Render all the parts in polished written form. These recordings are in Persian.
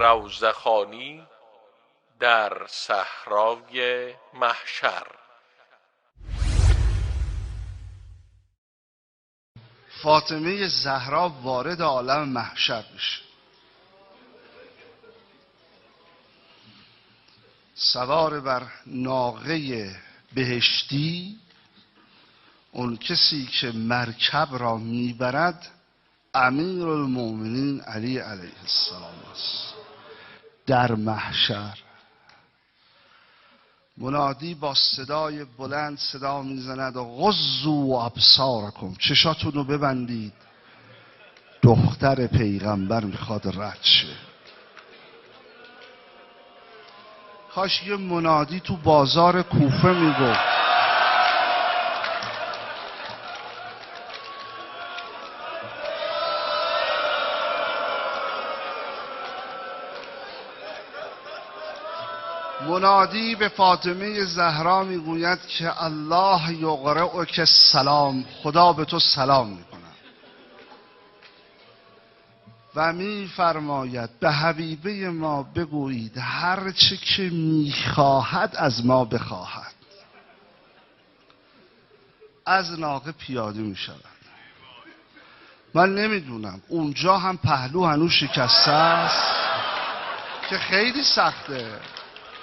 روزخوانی در صحرای محشر. فاطمه زهرا وارد عالم محشر میشه، سوار بر ناقه بهشتی. اون کسی که مرکب را میبرد امیرالمومنین علی علیه السلام است. در محشر منادی با صدای بلند صدا میزند غضوا ابصارکم، چشاتون رو ببندید، دختر پیغمبر میخواد رد شه. کاش یه منادی تو بازار کوفه میگفت منادی به فاطمه زهرا میگوید که الله یقرئک السلام، خدا به تو سلام میکنه و میفرماید به حبیبه ما بگویید هر چه که میخواهد از ما بخواهد. از ناقه پیاده میشود. من نمیدونم اونجا هم پهلو هنوز شکسته است که خیلی سخته،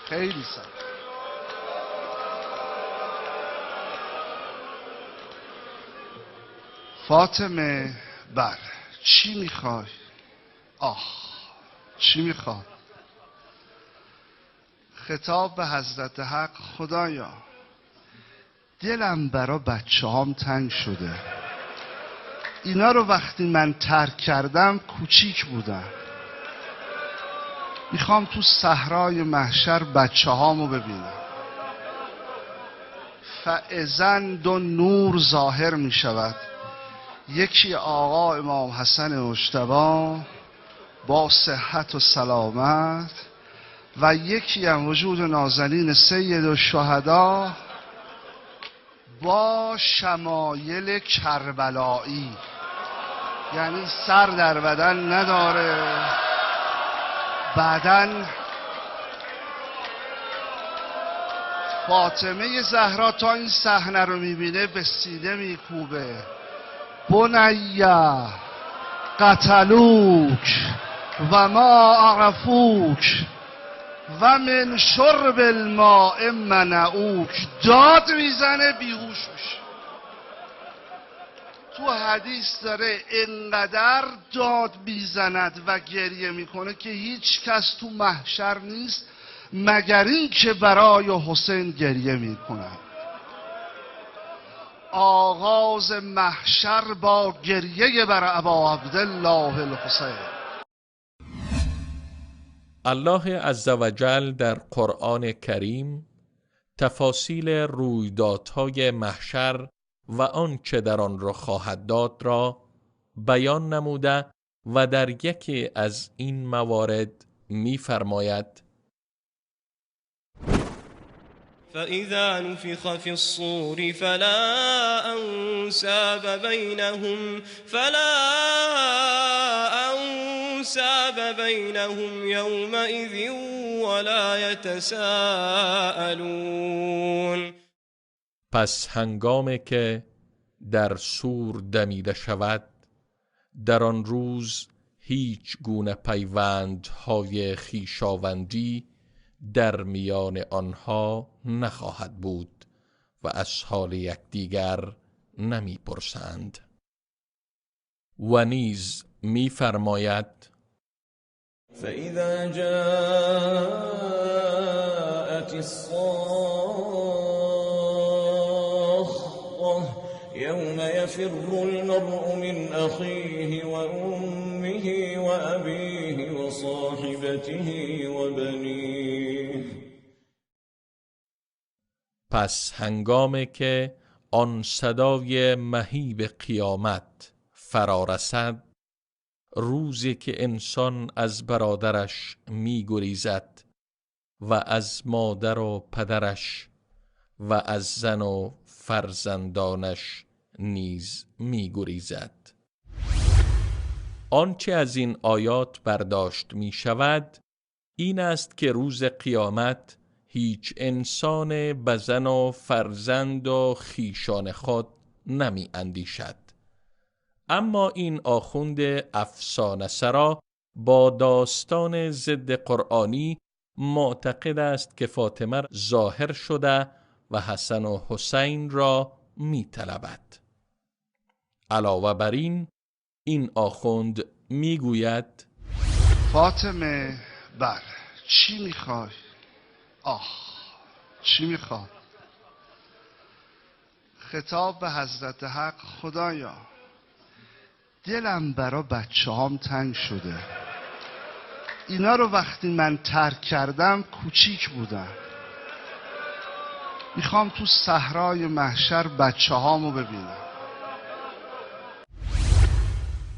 خیلی سخت. فاطمه بله چی میخوای؟ چی میخواد؟ خطاب به حضرت حق خدایا دلم برا بچه هام تنگ شده، اینا رو وقتی من ترک کردم کوچیک بودن، میخوام تو صحرای محشر بچه هامو ببینم. فاذن دو نور ظاهر میشود، یکی آقا امام حسن مجتبی با صحت و سلامت و یکی هم وجود نازنین سید الشهدا با شمایل کربلایی، یعنی سر در بدن نداره، بعدن فاطمه زهرا تا این صحنه رو میبینه به سینه میکوبه بنیه قتلوک و ما عرفوک و من شرب الماء منعوک. داد میزنه بیهوش میشه. تو حدیث داره انقدر داد میزند و گریه میکنه که هیچ کس تو محشر نیست مگر این که برای حسین گریه میکنه. آغاز محشر با گریه بر ابا عبدالله الحسین. الله عزوجل در قرآن کریم تفاصیل رویدادهای محشر و آنچه در آن را خواهد داد را بیان نموده و در یکی از این موارد می‌فرماید فإذا نفخ في الصور فلا أنساب بينهم يومئذ ولا يتساءلون. پس هنگامی که در صور دمیده شود در آن روز هیچ گونه پیوندهای خویشاوندی در میان آنها نخواهد بود و از حال یکدیگر نمی پرسند. و نیز می فرماید فإذا جاءت الصاخة يوم يفر المرء من أخيه وأمه وأبيه وصاحبته وبنيه. پس هنگامی که آن صدای مهیب قیامت فرا رسد، روزی که انسان از برادرش می گریزد و از مادر و پدرش و از زن و فرزندانش نیز می گریزد. آنچه از این آیات برداشت می شود این است که روز قیامت هیچ انسان به زن و فرزند و خویشان خود نمی اندیشد. اما این آخوند افسانه سرا با داستان ضد قرآنی معتقد است که فاطمه ظاهر شده و حسن و حسین را می طلبد. علاوه بر این آخوند می گوید فاطمه چی میخوای؟ چی میخواد؟ خطاب به حضرت حق: خدایا دلم برا بچه هام تنگ شده، اینا رو وقتی من ترک کردم کوچیک بودن، میخوام تو صحرای محشر بچه هامو ببینم.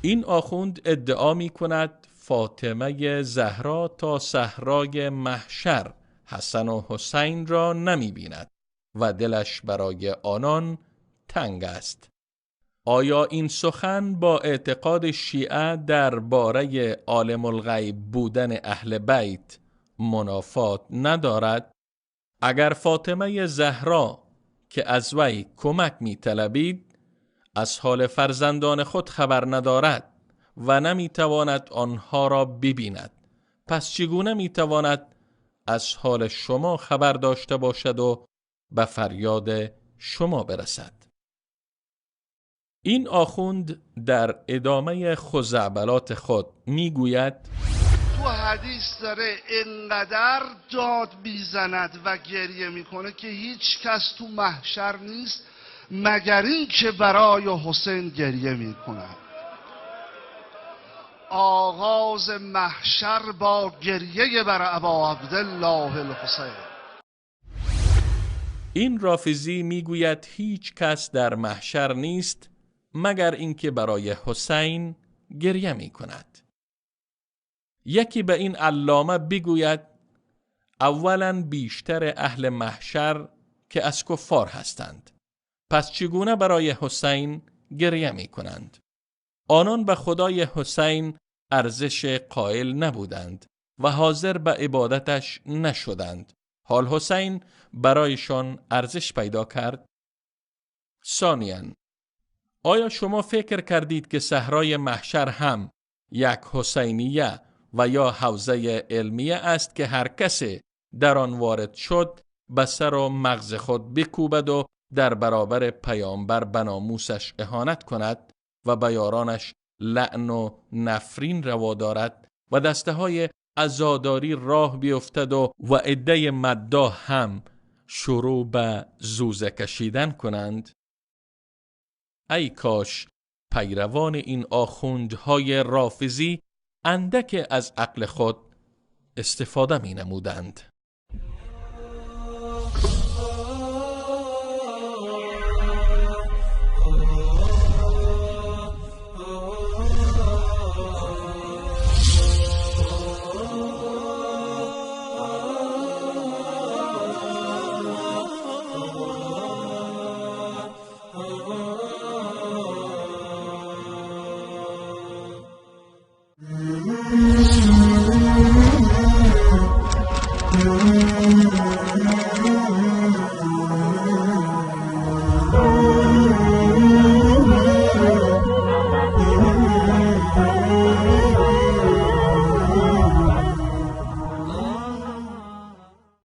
این آخوند ادعا می کند فاطمه زهرا تا صحرای محشر حسن و حسین را نمی بیند و دلش برای آنان تنگ است. آیا این سخن با اعتقاد شیعه درباره عالم الغیب بودن اهل بیت منافات ندارد؟ اگر فاطمه زهرا که از وی کمک می طلبید از حال فرزندان خود خبر ندارد و نمی تواند آنها را ببیند، پس چگونه می تواند از حال شما خبر داشته باشد و به فریاد شما برسد؟ این آخوند در ادامه خزعبلات خود می گوید تو حدیث داره انقدر داد میزند و گریه میکنه که هیچ کس تو محشر نیست مگر این که برای حسین گریه میکنه. آغاز محشر با گریه بر ابا عبدالله الحسین. این رافضی میگوید هیچ کس در محشر نیست مگر اینکه برای حسین گریه می کند. یکی به این علامه بگوید اولا بیشتر اهل محشر که از کفار هستند، پس چگونه برای حسین گریه می کنند؟ آنان به خدای حسین ارزش قائل نبودند و حاضر به عبادتش نشدند. حال حسین برایشان ارزش پیدا کرد. ثانیاً، آیا شما فکر کردید که صحرای محشر هم یک حسینیه و یا حوزه علمیه است که هر کسی در آن وارد شد به سر و مغز خود بکوبد و در برابر پیامبر به ناموسش اهانت کند و به یارانش لعن و نفرین روا دارد و دسته های عزاداری راه بیفتد و عده مداح هم شروع به زوزه کشیدن کنند؟ ای کاش پیروان این آخوندهای رافضی اندک از عقل خود استفاده می نمودند.